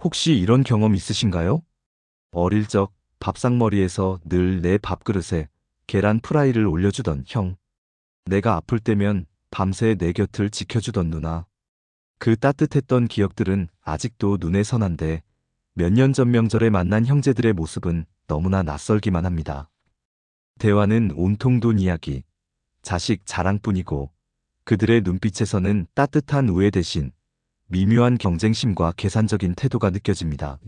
혹시 이런 경험 있으신가요? 어릴 적 밥상머리에서 늘 내 밥그릇에 계란 프라이를 올려주던 형. 내가 아플 때면 밤새 내 곁을 지켜주던 누나. 그 따뜻했던 기억들은 아직도 눈에 선한데 몇 년 전 명절에 만난 형제들의 모습은 너무나 낯설기만 합니다. 대화는 온통 돈 이야기, 자식 자랑뿐이고 그들의 눈빛에서는 따뜻한 우애 대신 미묘한 경쟁심과 계산적인 태도가 느껴집니다.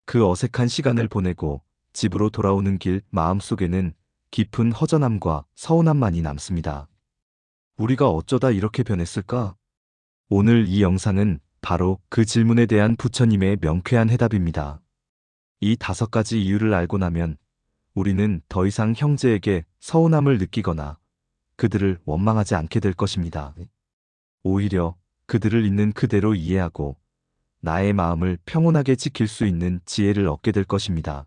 그 어색한 시간을 보내고 집으로 돌아오는 길 마음속에는 깊은 허전함과 서운함만이 남습니다. 우리가 어쩌다 이렇게 변했을까? 오늘 이 영상은 바로 그 질문에 대한 부처님의 명쾌한 해답입니다. 이 5가지 이유를 알고 나면 우리는 더 이상 형제에게 서운함을 느끼거나 그들을 원망하지 않게 될 것입니다. 오히려 그들을 있는 그대로 이해하고 나의 마음을 평온하게 지킬 수 있는 지혜를 얻게 될 것입니다.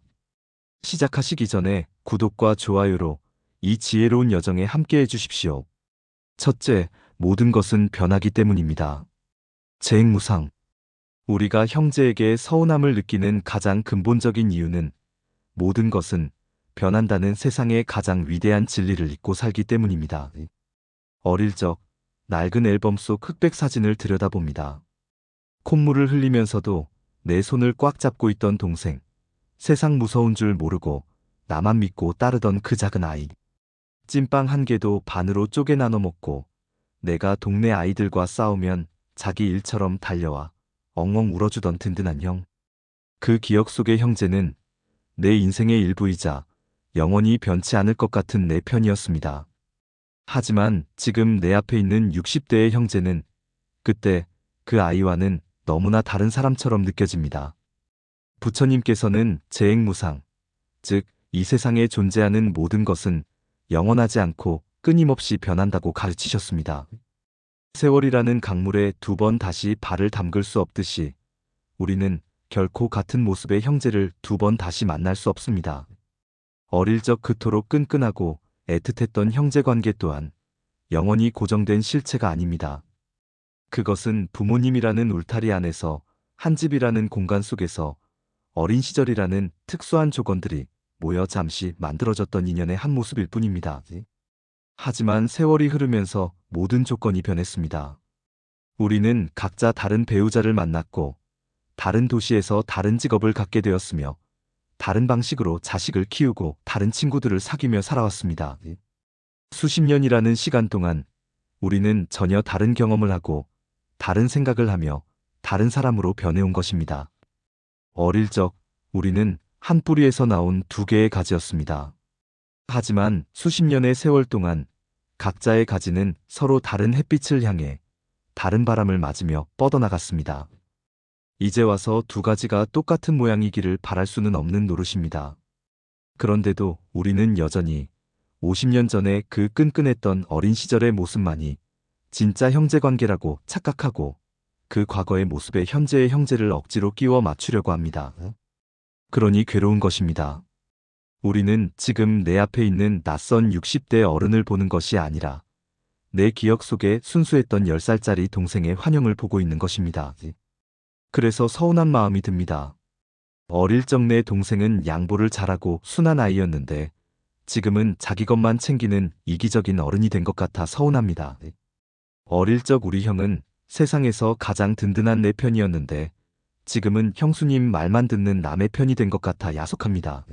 시작하시기 전에 구독과 좋아요로 이 지혜로운 여정에 함께해 주십시오. 첫째, 모든 것은 변하기 때문입니다. 재행무상. 우리가 형제에게 서운함을 느끼는 가장 근본적인 이유는 모든 것은 변한다는 세상의 가장 위대한 진리를 잊고 살기 때문입니다. 어릴 적 낡은 앨범 속 흑백 사진을 들여다봅니다. 콧물을 흘리면서도 내 손을 꽉 잡고 있던 동생. 세상 무서운 줄 모르고 나만 믿고 따르던 그 작은 아이. 찐빵 한 개도 반으로 쪼개 나눠 먹고 내가 동네 아이들과 싸우면 자기 일처럼 달려와 엉엉 울어주던 든든한 형. 그 기억 속의 형제는 내 인생의 일부이자 영원히 변치 않을 것 같은 내 편이었습니다. 하지만 지금 내 앞에 있는 60대의 형제는 그때 그 아이와는 너무나 다른 사람처럼 느껴집니다. 부처님께서는 재행무상, 즉 이 세상에 존재하는 모든 것은 영원하지 않고 끊임없이 변한다고 가르치셨습니다. 세월이라는 강물에 2번 다시 발을 담글 수 없듯이 우리는 결코 같은 모습의 형제를 2번 다시 만날 수 없습니다. 어릴 적 그토록 끈끈하고 애틋했던 형제관계 또한 영원히 고정된 실체가 아닙니다. 그것은 부모님이라는 울타리 안에서 한 집이라는 공간 속에서 어린 시절이라는 특수한 조건들이 모여 잠시 만들어졌던 인연의 한 모습일 뿐입니다. 하지만 세월이 흐르면서 모든 조건이 변했습니다. 우리는 각자 다른 배우자를 만났고 다른 도시에서 다른 직업을 갖게 되었으며 다른 방식으로 자식을 키우고 다른 친구들을 사귀며 살아왔습니다. 수십 년이라는 시간 동안 우리는 전혀 다른 경험을 하고 다른 생각을 하며 다른 사람으로 변해온 것입니다. 어릴 적 우리는 한 뿌리에서 나온 2개의 가지였습니다. 하지만 수십 년의 세월 동안 각자의 가지는 서로 다른 햇빛을 향해 다른 바람을 맞으며 뻗어나갔습니다. 이제 와서 2가지가 똑같은 모양이기를 바랄 수는 없는 노릇입니다. 그런데도 우리는 여전히 50년 전에 그 끈끈했던 어린 시절의 모습만이 진짜 형제관계라고 착각하고 그 과거의 모습에 현재의 형제를 억지로 끼워 맞추려고 합니다. 그러니 괴로운 것입니다. 우리는 지금 내 앞에 있는 낯선 60대 어른을 보는 것이 아니라 내 기억 속에 순수했던 10살짜리 동생의 환영을 보고 있는 것입니다. 그래서 서운한 마음이 듭니다. 어릴 적 내 동생은 양보를 잘하고 순한 아이였는데 지금은 자기 것만 챙기는 이기적인 어른이 된 것 같아 서운합니다. 어릴 적 우리 형은 세상에서 가장 든든한 내 편이었는데 지금은 형수님 말만 듣는 남의 편이 된 것 같아 야속합니다.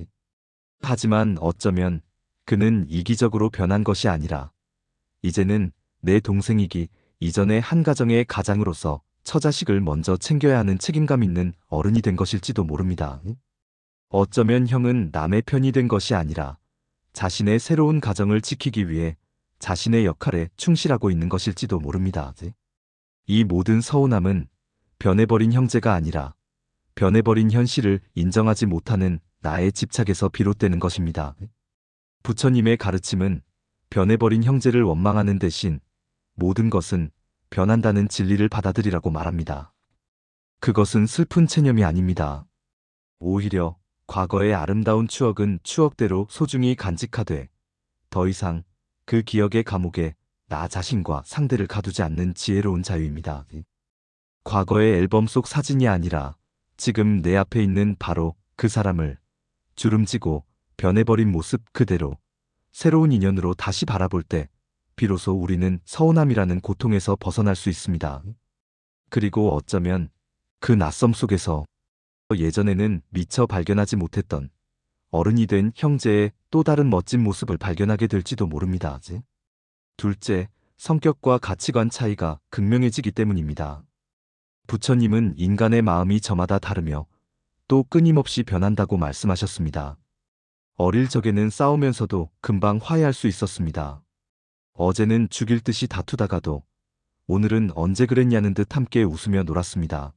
하지만 어쩌면 그는 이기적으로 변한 것이 아니라 이제는 내 동생이기 이전의 한 가정의 가장으로서 처자식을 먼저 챙겨야 하는 책임감 있는 어른이 된 것일지도 모릅니다. 어쩌면 형은 남의 편이 된 것이 아니라 자신의 새로운 가정을 지키기 위해 자신의 역할에 충실하고 있는 것일지도 모릅니다. 이 모든 서운함은 변해버린 형제가 아니라 변해버린 현실을 인정하지 못하는 나의 집착에서 비롯되는 것입니다. 부처님의 가르침은 변해버린 형제를 원망하는 대신 모든 것은 변한다는 진리를 받아들이라고 말합니다. 그것은 슬픈 체념이 아닙니다. 오히려 과거의 아름다운 추억은 추억대로 소중히 간직하되 더 이상 그 기억의 감옥에 나 자신과 상대를 가두지 않는 지혜로운 자유입니다. 과거의 앨범 속 사진이 아니라 지금 내 앞에 있는 바로 그 사람을 주름지고 변해버린 모습 그대로 새로운 인연으로 다시 바라볼 때 비로소 우리는 서운함이라는 고통에서 벗어날 수 있습니다. 그리고 어쩌면 그 낯섦 속에서 예전에는 미처 발견하지 못했던 어른이 된 형제의 또 다른 멋진 모습을 발견하게 될지도 모릅니다. 둘째, 성격과 가치관 차이가 극명해지기 때문입니다. 부처님은 인간의 마음이 저마다 다르며 또 끊임없이 변한다고 말씀하셨습니다. 어릴 적에는 싸우면서도 금방 화해할 수 있었습니다. 어제는 죽일 듯이 다투다가도 오늘은 언제 그랬냐는 듯 함께 웃으며 놀았습니다.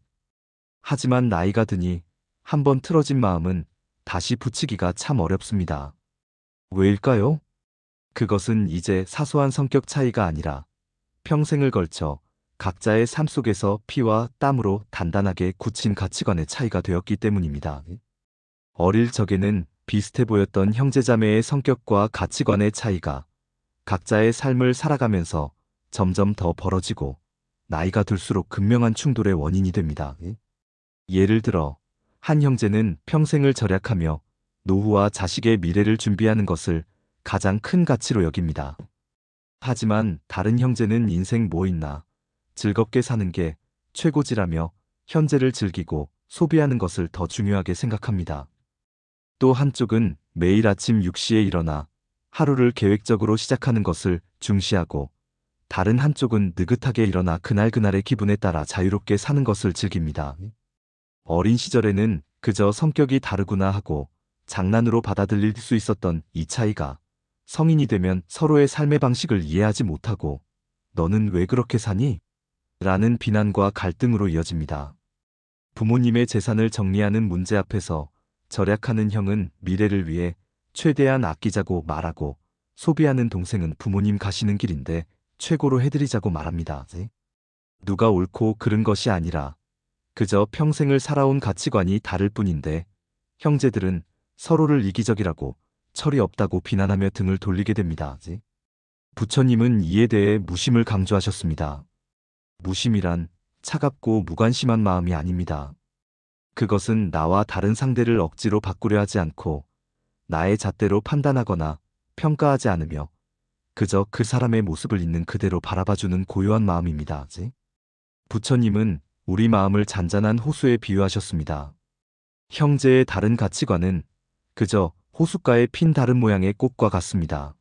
하지만 나이가 드니 한번 틀어진 마음은 다시 붙이기가 참 어렵습니다. 왜일까요? 그것은 이제 사소한 성격 차이가 아니라 평생을 걸쳐 각자의 삶 속에서 피와 땀으로 단단하게 굳힌 가치관의 차이가 되었기 때문입니다. 어릴 적에는 비슷해 보였던 형제자매의 성격과 가치관의 차이가 각자의 삶을 살아가면서 점점 더 벌어지고 나이가 들수록 극명한 충돌의 원인이 됩니다. 예를 들어 한 형제는 평생을 절약하며 노후와 자식의 미래를 준비하는 것을 가장 큰 가치로 여깁니다. 하지만 다른 형제는 인생 뭐 있나 즐겁게 사는 게 최고지라며 현재를 즐기고 소비하는 것을 더 중요하게 생각합니다. 또 한쪽은 매일 아침 6시에 일어나 하루를 계획적으로 시작하는 것을 중시하고 다른 한쪽은 느긋하게 일어나 그날그날의 기분에 따라 자유롭게 사는 것을 즐깁니다. 어린 시절에는 그저 성격이 다르구나 하고 장난으로 받아들일 수 있었던 이 차이가 성인이 되면 서로의 삶의 방식을 이해하지 못하고 너는 왜 그렇게 사니? 라는 비난과 갈등으로 이어집니다. 부모님의 재산을 정리하는 문제 앞에서 절약하는 형은 미래를 위해 최대한 아끼자고 말하고 소비하는 동생은 부모님 가시는 길인데 최고로 해드리자고 말합니다. 누가 옳고 그른 것이 아니라 그저 평생을 살아온 가치관이 다를 뿐인데 형제들은 서로를 이기적이라고 철이 없다고 비난하며 등을 돌리게 됩니다. 부처님은 이에 대해 무심을 강조하셨습니다. 무심이란 차갑고 무관심한 마음이 아닙니다. 그것은 나와 다른 상대를 억지로 바꾸려 하지 않고 나의 잣대로 판단하거나 평가하지 않으며 그저 그 사람의 모습을 있는 그대로 바라봐주는 고요한 마음입니다. 부처님은 우리 마음을 잔잔한 호수에 비유하셨습니다. 형제의 다른 가치관은 그저 호숫가에 핀 다른 모양의 꽃과 같습니다.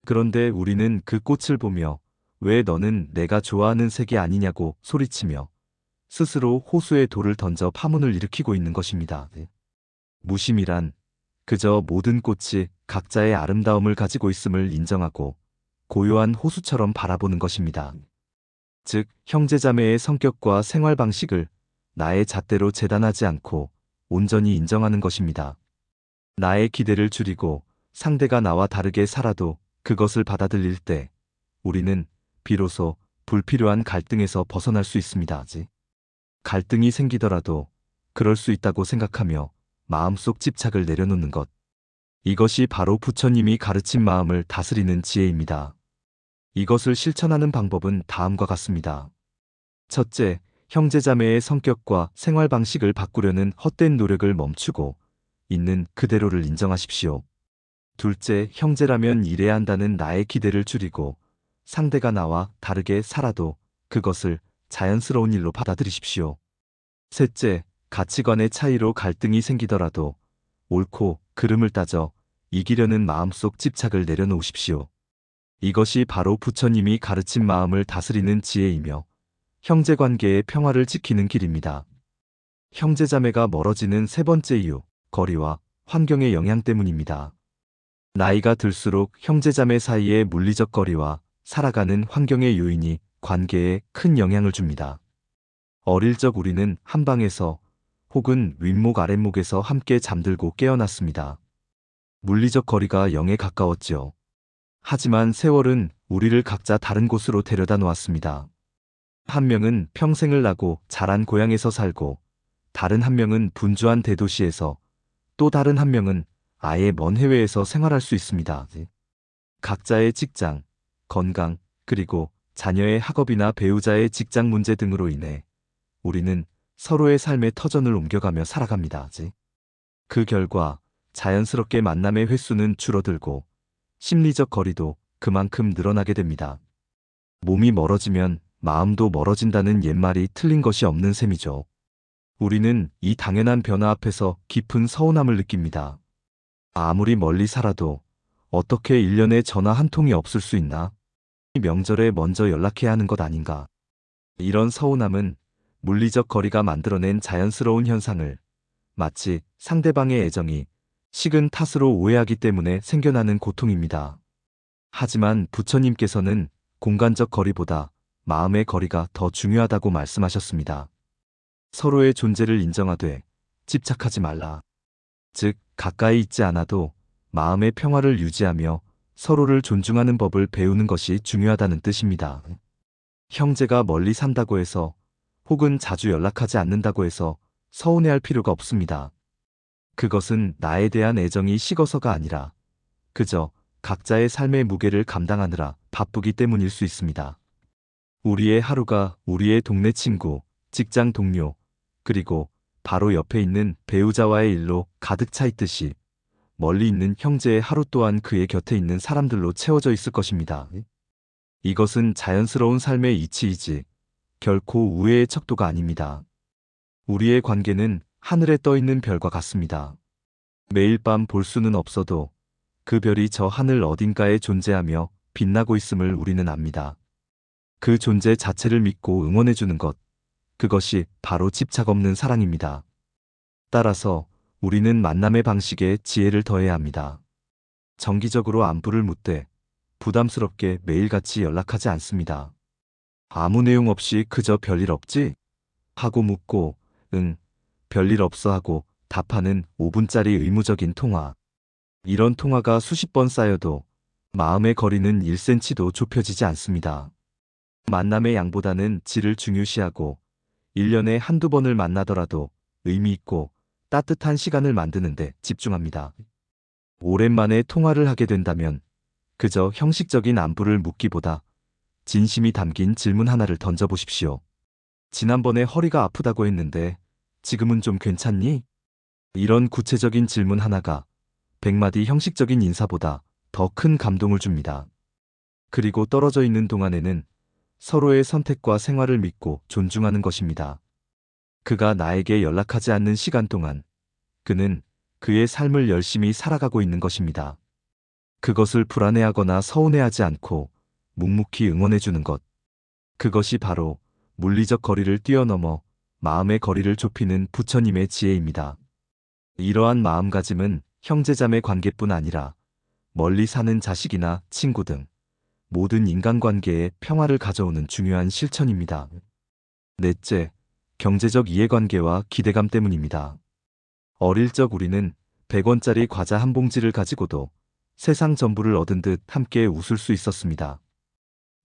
그런데 우리는 그 꽃을 보며 왜 너는 내가 좋아하는 색이 아니냐고 소리치며 스스로 호수에 돌을 던져 파문을 일으키고 있는 것입니다. 무심이란 그저 모든 꽃이 각자의 아름다움을 가지고 있음을 인정하고 고요한 호수처럼 바라보는 것입니다. 즉, 형제자매의 성격과 생활 방식을 나의 잣대로 재단하지 않고 온전히 인정하는 것입니다. 나의 기대를 줄이고 상대가 나와 다르게 살아도 그것을 받아들일 때 우리는 비로소 불필요한 갈등에서 벗어날 수 있습니다. 갈등이 생기더라도 그럴 수 있다고 생각하며 마음속 집착을 내려놓는 것. 이것이 바로 부처님이 가르친 마음을 다스리는 지혜입니다. 이것을 실천하는 방법은 다음과 같습니다. 첫째, 형제자매의 성격과 생활 방식을 바꾸려는 헛된 노력을 멈추고 있는 그대로를 인정하십시오. 둘째, 형제라면 이래야 한다는 나의 기대를 줄이고 상대가 나와 다르게 살아도 그것을 자연스러운 일로 받아들이십시오. 셋째, 가치관의 차이로 갈등이 생기더라도 옳고 그름을 따져 이기려는 마음속 집착을 내려놓으십시오. 이것이 바로 부처님이 가르친 마음을 다스리는 지혜이며 형제관계의 평화를 지키는 길입니다. 형제자매가 멀어지는 세 번째 이유, 거리와 환경의 영향 때문입니다. 나이가 들수록 형제자매 사이의 물리적 거리와 살아가는 환경의 요인이 관계에 큰 영향을 줍니다. 어릴 적 우리는 한 방에서 혹은 윗목 아랫목에서 함께 잠들고 깨어났습니다. 물리적 거리가 0에 가까웠지요. 하지만 세월은 우리를 각자 다른 곳으로 데려다 놓았습니다. 한 명은 평생을 나고 자란 고향에서 살고 다른 한 명은 분주한 대도시에서 또 다른 한 명은 아예 먼 해외에서 생활할 수 있습니다. 각자의 직장, 건강, 그리고 자녀의 학업이나 배우자의 직장 문제 등으로 인해 우리는 서로의 삶의 터전을 옮겨가며 살아갑니다. 그 결과 자연스럽게 만남의 횟수는 줄어들고 심리적 거리도 그만큼 늘어나게 됩니다. 몸이 멀어지면 마음도 멀어진다는 옛말이 틀린 것이 없는 셈이죠. 우리는 이 당연한 변화 앞에서 깊은 서운함을 느낍니다. 아무리 멀리 살아도 어떻게 1년에 전화 한 통이 없을 수 있나? 명절에 먼저 연락해야 하는 것 아닌가? 이런 서운함은 물리적 거리가 만들어낸 자연스러운 현상을 마치 상대방의 애정이 식은 탓으로 오해하기 때문에 생겨나는 고통입니다. 하지만 부처님께서는 공간적 거리보다 마음의 거리가 더 중요하다고 말씀하셨습니다. 서로의 존재를 인정하되 집착하지 말라. 즉, 가까이 있지 않아도 마음의 평화를 유지하며 서로를 존중하는 법을 배우는 것이 중요하다는 뜻입니다. 형제가 멀리 산다고 해서 혹은 자주 연락하지 않는다고 해서 서운해할 필요가 없습니다. 그것은 나에 대한 애정이 식어서가 아니라 그저 각자의 삶의 무게를 감당하느라 바쁘기 때문일 수 있습니다. 우리의 하루가 우리의 동네 친구, 직장 동료, 그리고 바로 옆에 있는 배우자와의 일로 가득 차 있듯이 멀리 있는 형제의 하루 또한 그의 곁에 있는 사람들로 채워져 있을 것입니다. 이것은 자연스러운 삶의 이치이지 결코 우애의 척도가 아닙니다. 우리의 관계는 하늘에 떠 있는 별과 같습니다. 매일 밤 볼 수는 없어도 그 별이 저 하늘 어딘가에 존재하며 빛나고 있음을 우리는 압니다. 그 존재 자체를 믿고 응원해주는 것, 그것이 바로 집착 없는 사랑입니다. 따라서 우리는 만남의 방식에 지혜를 더해야 합니다. 정기적으로 안부를 묻되 부담스럽게 매일같이 연락하지 않습니다. 아무 내용 없이 그저 별일 없지? 하고 묻고 응, 별일 없어 하고 답하는 5분짜리 의무적인 통화. 이런 통화가 수십 번 쌓여도 마음의 거리는 1cm도 좁혀지지 않습니다. 만남의 양보다는 질을 중요시하고 1년에 한두 번을 만나더라도 의미 있고 따뜻한 시간을 만드는데 집중합니다. 오랜만에 통화를 하게 된다면 그저 형식적인 안부를 묻기보다 진심이 담긴 질문 하나를 던져보십시오. 지난번에 허리가 아프다고 했는데 지금은 좀 괜찮니? 이런 구체적인 질문 하나가 100마디 형식적인 인사보다 더 큰 감동을 줍니다. 그리고 떨어져 있는 동안에는 서로의 선택과 생활을 믿고 존중하는 것입니다. 그가 나에게 연락하지 않는 시간 동안 그는 그의 삶을 열심히 살아가고 있는 것입니다. 그것을 불안해하거나 서운해하지 않고 묵묵히 응원해주는 것. 그것이 바로 물리적 거리를 뛰어넘어 마음의 거리를 좁히는 부처님의 지혜입니다. 이러한 마음가짐은 형제자매 관계뿐 아니라 멀리 사는 자식이나 친구 등 모든 인간관계에 평화를 가져오는 중요한 실천입니다. 넷째, 경제적 이해관계와 기대감 때문입니다. 어릴 적 우리는 100원짜리 과자 한 봉지를 가지고도 세상 전부를 얻은 듯 함께 웃을 수 있었습니다.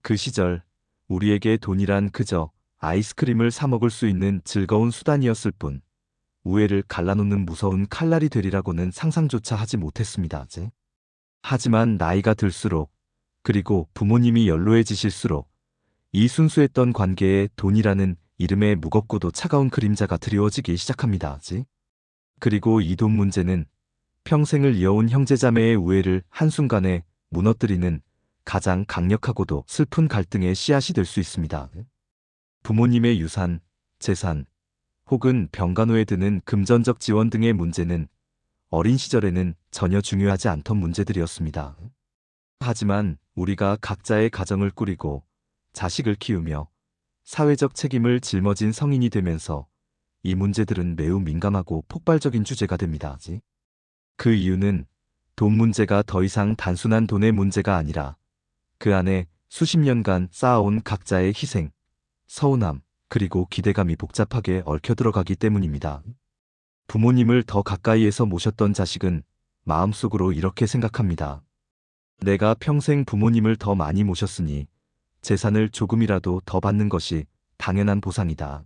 그 시절 우리에게 돈이란 그저 아이스크림을 사 먹을 수 있는 즐거운 수단이었을 뿐 우애를 갈라놓는 무서운 칼날이 되리라고는 상상조차 하지 못했습니다. 하지만 나이가 들수록 그리고 부모님이 연로해지실수록 이 순수했던 관계에 돈이라는 이름의 무겁고도 차가운 그림자가 드리워지기 시작합니다. 그리고 이 돈 문제는 평생을 이어온 형제자매의 우애를 한순간에 무너뜨리는 가장 강력하고도 슬픈 갈등의 씨앗이 될 수 있습니다. 부모님의 유산, 재산, 혹은 병간호에 드는 금전적 지원 등의 문제는 어린 시절에는 전혀 중요하지 않던 문제들이었습니다. 하지만 우리가 각자의 가정을 꾸리고 자식을 키우며 사회적 책임을 짊어진 성인이 되면서 이 문제들은 매우 민감하고 폭발적인 주제가 됩니다. 그 이유는 돈 문제가 더 이상 단순한 돈의 문제가 아니라 그 안에 수십 년간 쌓아온 각자의 희생, 서운함, 그리고 기대감이 복잡하게 얽혀 들어가기 때문입니다. 부모님을 더 가까이에서 모셨던 자식은 마음속으로 이렇게 생각합니다. 내가 평생 부모님을 더 많이 모셨으니 재산을 조금이라도 더 받는 것이 당연한 보상이다.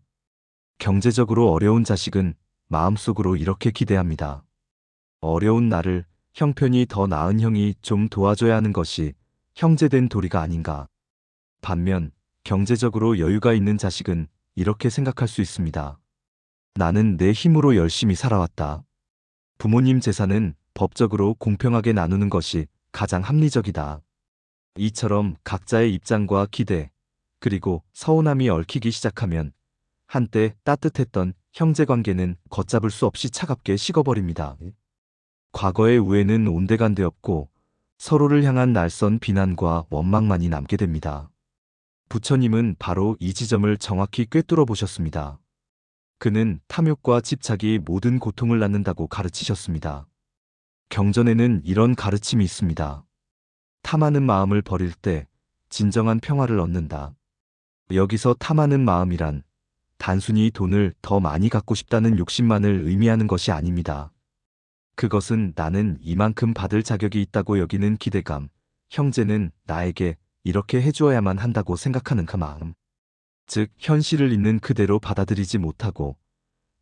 경제적으로 어려운 자식은 마음속으로 이렇게 기대합니다. 어려운 나를 형편이 더 나은 형이 좀 도와줘야 하는 것이 형제된 도리가 아닌가. 반면 경제적으로 여유가 있는 자식은 이렇게 생각할 수 있습니다. 나는 내 힘으로 열심히 살아왔다. 부모님 재산은 법적으로 공평하게 나누는 것이 가장 합리적이다. 이처럼 각자의 입장과 기대, 그리고 서운함이 얽히기 시작하면 한때 따뜻했던 형제관계는 걷잡을 수 없이 차갑게 식어버립니다. 과거의 우애는 온데간데없고 서로를 향한 날선 비난과 원망만이 남게 됩니다. 부처님은 바로 이 지점을 정확히 꿰뚫어 보셨습니다. 그는 탐욕과 집착이 모든 고통을 낳는다고 가르치셨습니다. 경전에는 이런 가르침이 있습니다. 탐하는 마음을 버릴 때 진정한 평화를 얻는다. 여기서 탐하는 마음이란 단순히 돈을 더 많이 갖고 싶다는 욕심만을 의미하는 것이 아닙니다. 그것은 나는 이만큼 받을 자격이 있다고 여기는 기대감, 형제는 나에게 이렇게 해주어야만 한다고 생각하는 그 마음. 즉, 현실을 있는 그대로 받아들이지 못하고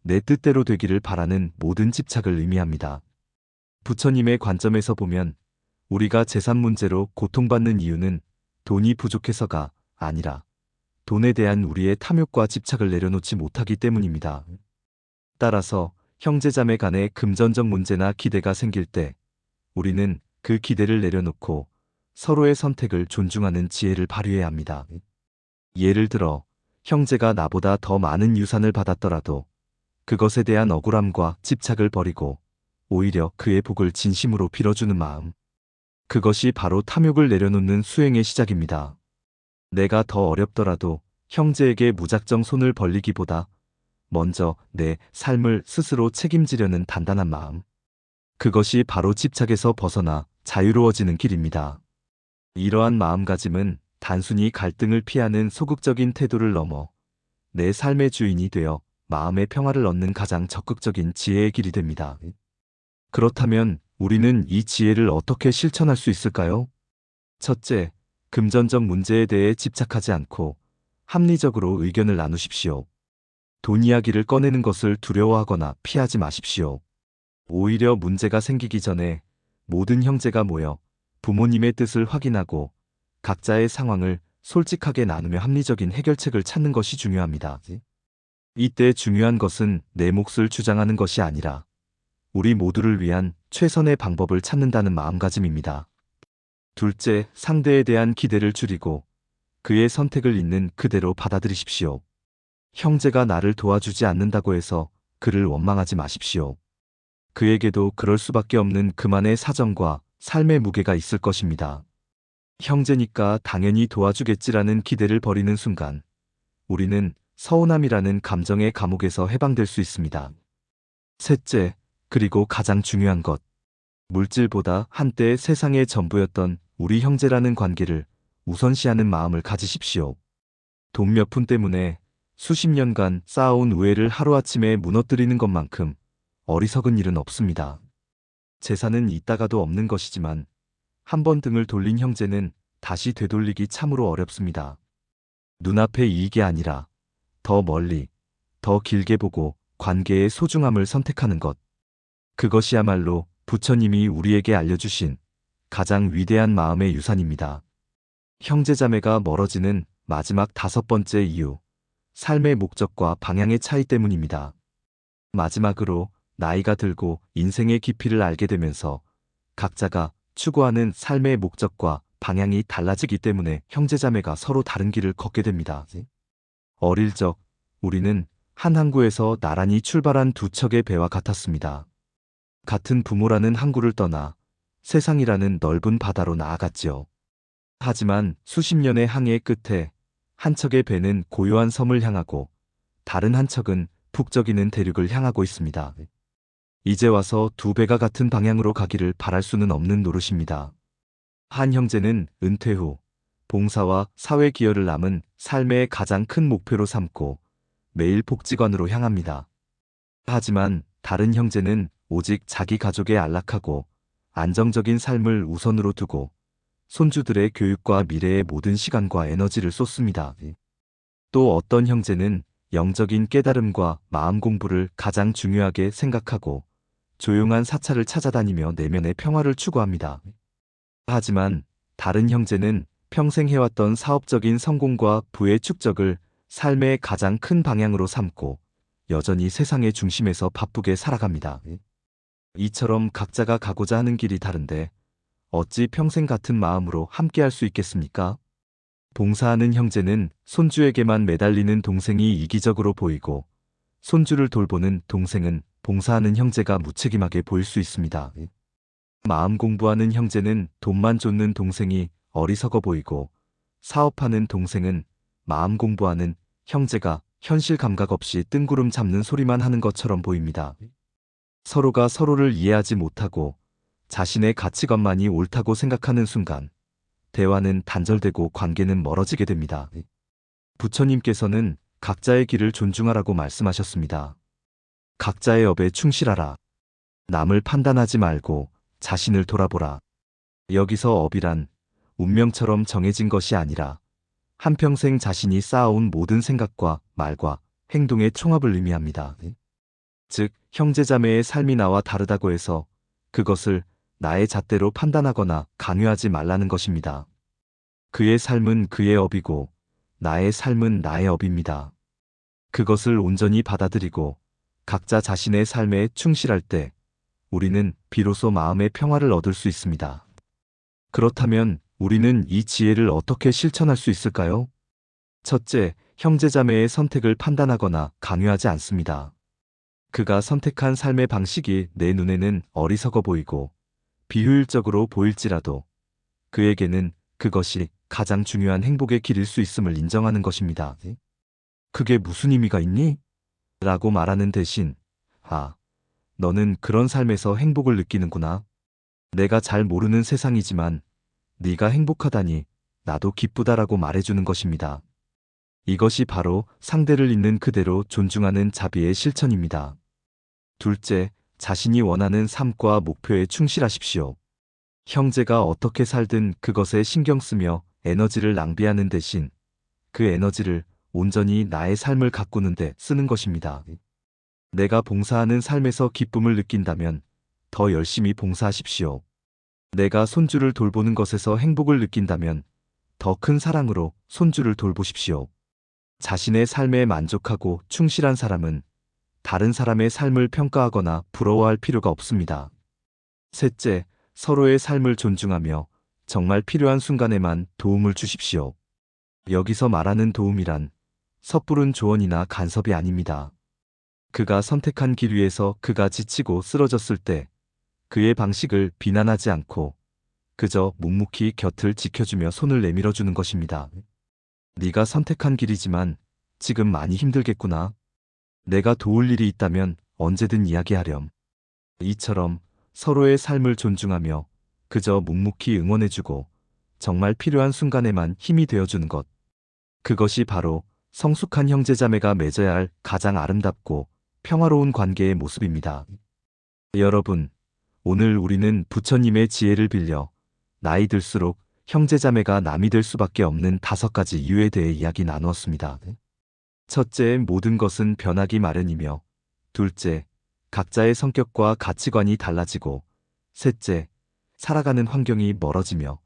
내 뜻대로 되기를 바라는 모든 집착을 의미합니다. 부처님의 관점에서 보면 우리가 재산 문제로 고통받는 이유는 돈이 부족해서가 아니라 돈에 대한 우리의 탐욕과 집착을 내려놓지 못하기 때문입니다. 따라서 형제자매 간의 금전적 문제나 기대가 생길 때 우리는 그 기대를 내려놓고 서로의 선택을 존중하는 지혜를 발휘해야 합니다. 예를 들어 형제가 나보다 더 많은 유산을 받았더라도 그것에 대한 억울함과 집착을 버리고 오히려 그의 복을 진심으로 빌어주는 마음. 그것이 바로 탐욕을 내려놓는 수행의 시작입니다. 내가 더 어렵더라도 형제에게 무작정 손을 벌리기보다 먼저 내 삶을 스스로 책임지려는 단단한 마음. 그것이 바로 집착에서 벗어나 자유로워지는 길입니다. 이러한 마음가짐은 단순히 갈등을 피하는 소극적인 태도를 넘어 내 삶의 주인이 되어 마음의 평화를 얻는 가장 적극적인 지혜의 길이 됩니다. 그렇다면 우리는 이 지혜를 어떻게 실천할 수 있을까요? 첫째, 금전적 문제에 대해 집착하지 않고 합리적으로 의견을 나누십시오. 돈 이야기를 꺼내는 것을 두려워하거나 피하지 마십시오. 오히려 문제가 생기기 전에 모든 형제가 모여 부모님의 뜻을 확인하고 각자의 상황을 솔직하게 나누며 합리적인 해결책을 찾는 것이 중요합니다. 이때 중요한 것은 내 몫을 주장하는 것이 아니라 우리 모두를 위한 최선의 방법을 찾는다는 마음가짐입니다. 둘째, 상대에 대한 기대를 줄이고 그의 선택을 있는 그대로 받아들이십시오. 형제가 나를 도와주지 않는다고 해서 그를 원망하지 마십시오. 그에게도 그럴 수밖에 없는 그만의 사정과 삶의 무게가 있을 것입니다. 형제니까 당연히 도와주겠지라는 기대를 버리는 순간 우리는 서운함이라는 감정의 감옥에서 해방될 수 있습니다. 셋째, 그리고 가장 중요한 것. 물질보다 한때 세상의 전부였던 우리 형제라는 관계를 우선시하는 마음을 가지십시오. 돈 몇 푼 때문에 수십 년간 쌓아온 우애를 하루아침에 무너뜨리는 것만큼 어리석은 일은 없습니다. 재산은 있다가도 없는 것이지만 한 번 등을 돌린 형제는 다시 되돌리기 참으로 어렵습니다. 눈앞의 이익이 아니라 더 멀리, 더 길게 보고 관계의 소중함을 선택하는 것. 그것이야말로 부처님이 우리에게 알려주신 가장 위대한 마음의 유산입니다. 형제자매가 멀어지는 마지막 5번째 이유, 삶의 목적과 방향의 차이 때문입니다. 마지막으로 나이가 들고 인생의 깊이를 알게 되면서 각자가 추구하는 삶의 목적과 방향이 달라지기 때문에 형제자매가 서로 다른 길을 걷게 됩니다. 어릴 적 우리는 한 항구에서 나란히 출발한 두 척의 배와 같았습니다. 같은 부모라는 항구를 떠나 세상이라는 넓은 바다로 나아갔지요. 하지만 수십 년의 항해 끝에 한 척의 배는 고요한 섬을 향하고 다른 한 척은 북적이는 대륙을 향하고 있습니다. 이제 와서 두 배가 같은 방향으로 가기를 바랄 수는 없는 노릇입니다. 한 형제는 은퇴 후 봉사와 사회 기여를 남은 삶의 가장 큰 목표로 삼고 매일 복지관으로 향합니다. 하지만 다른 형제는 오직 자기 가족에 안락하고 안정적인 삶을 우선으로 두고 손주들의 교육과 미래의 모든 시간과 에너지를 쏟습니다. 또 어떤 형제는 영적인 깨달음과 마음 공부를 가장 중요하게 생각하고 조용한 사찰을 찾아다니며 내면의 평화를 추구합니다. 하지만 다른 형제는 평생 해왔던 사업적인 성공과 부의 축적을 삶의 가장 큰 방향으로 삼고 여전히 세상의 중심에서 바쁘게 살아갑니다. 이처럼 각자가 가고자 하는 길이 다른데 어찌 평생 같은 마음으로 함께할 수 있겠습니까? 봉사하는 형제는 손주에게만 매달리는 동생이 이기적으로 보이고 손주를 돌보는 동생은 봉사하는 형제가 무책임하게 보일 수 있습니다. 마음 공부하는 형제는 돈만 쫓는 동생이 어리석어 보이고 사업하는 동생은 마음 공부하는 형제가 현실 감각 없이 뜬구름 잡는 소리만 하는 것처럼 보입니다. 서로가 서로를 이해하지 못하고 자신의 가치관만이 옳다고 생각하는 순간 대화는 단절되고 관계는 멀어지게 됩니다. 부처님께서는 각자의 길을 존중하라고 말씀하셨습니다. 각자의 업에 충실하라. 남을 판단하지 말고 자신을 돌아보라. 여기서 업이란 운명처럼 정해진 것이 아니라 한평생 자신이 쌓아온 모든 생각과 말과 행동의 총합을 의미합니다. 즉, 형제자매의 삶이 나와 다르다고 해서 그것을 나의 잣대로 판단하거나 강요하지 말라는 것입니다. 그의 삶은 그의 업이고 나의 삶은 나의 업입니다. 그것을 온전히 받아들이고 각자 자신의 삶에 충실할 때 우리는 비로소 마음의 평화를 얻을 수 있습니다. 그렇다면 우리는 이 지혜를 어떻게 실천할 수 있을까요? 첫째, 형제자매의 선택을 판단하거나 강요하지 않습니다. 그가 선택한 삶의 방식이 내 눈에는 어리석어 보이고 비효율적으로 보일지라도 그에게는 그것이 가장 중요한 행복의 길일 수 있음을 인정하는 것입니다. 그게 무슨 의미가 있니? 라고 말하는 대신, 아, 너는 그런 삶에서 행복을 느끼는구나. 내가 잘 모르는 세상이지만 네가 행복하다니 나도 기쁘다라고 말해주는 것입니다. 이것이 바로 상대를 있는 그대로 존중하는 자비의 실천입니다. 둘째, 자신이 원하는 삶과 목표에 충실하십시오. 형제가 어떻게 살든 그것에 신경 쓰며 에너지를 낭비하는 대신 그 에너지를 온전히 나의 삶을 가꾸는 데 쓰는 것입니다. 내가 봉사하는 삶에서 기쁨을 느낀다면 더 열심히 봉사하십시오. 내가 손주를 돌보는 것에서 행복을 느낀다면 더 큰 사랑으로 손주를 돌보십시오. 자신의 삶에 만족하고 충실한 사람은 다른 사람의 삶을 평가하거나 부러워할 필요가 없습니다. 셋째, 서로의 삶을 존중하며 정말 필요한 순간에만 도움을 주십시오. 여기서 말하는 도움이란 섣부른 조언이나 간섭이 아닙니다. 그가 선택한 길 위에서 그가 지치고 쓰러졌을 때 그의 방식을 비난하지 않고 그저 묵묵히 곁을 지켜주며 손을 내밀어 주는 것입니다. 네가 선택한 길이지만 지금 많이 힘들겠구나. 내가 도울 일이 있다면 언제든 이야기하렴. 이처럼 서로의 삶을 존중하며 그저 묵묵히 응원해주고 정말 필요한 순간에만 힘이 되어주는 것. 그것이 바로 성숙한 형제자매가 맺어야 할 가장 아름답고 평화로운 관계의 모습입니다. 여러분, 오늘 우리는 부처님의 지혜를 빌려 나이 들수록 형제자매가 남이 될 수밖에 없는 5가지 이유에 대해 이야기 나누었습니다. 첫째, 모든 것은 변하기 마련이며, 둘째, 각자의 성격과 가치관이 달라지고, 셋째, 살아가는 환경이 멀어지며,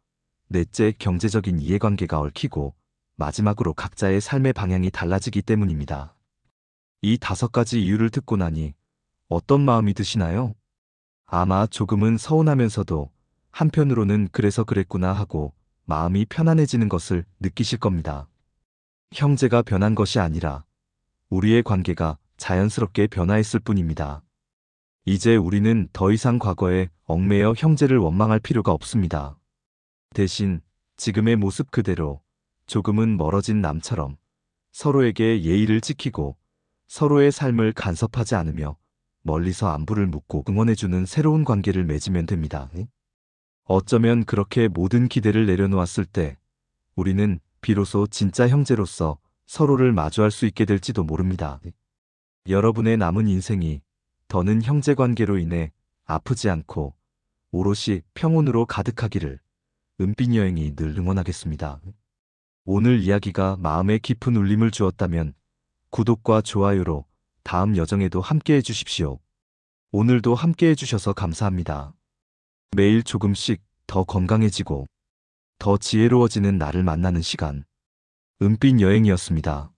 넷째, 경제적인 이해관계가 얽히고, 마지막으로 각자의 삶의 방향이 달라지기 때문입니다. 이 5가지 이유를 듣고 나니 어떤 마음이 드시나요? 아마 조금은 서운하면서도 한편으로는 그래서 그랬구나 하고 마음이 편안해지는 것을 느끼실 겁니다. 형제가 변한 것이 아니라 우리의 관계가 자연스럽게 변화했을 뿐입니다. 이제 우리는 더 이상 과거에 얽매여 형제를 원망할 필요가 없습니다. 대신 지금의 모습 그대로 조금은 멀어진 남처럼 서로에게 예의를 지키고 서로의 삶을 간섭하지 않으며 멀리서 안부를 묻고 응원해주는 새로운 관계를 맺으면 됩니다. 어쩌면 그렇게 모든 기대를 내려놓았을 때 우리는 비로소 진짜 형제로서 서로를 마주할 수 있게 될지도 모릅니다. 여러분의 남은 인생이 더는 형제관계로 인해 아프지 않고 오롯이 평온으로 가득하기를 은빛 여행이 늘 응원하겠습니다. 오늘 이야기가 마음에 깊은 울림을 주었다면 구독과 좋아요로 다음 여정에도 함께해 주십시오. 오늘도 함께해 주셔서 감사합니다. 매일 조금씩 더 건강해지고 더 지혜로워지는 나를 만나는 시간, 은빛 여행이었습니다.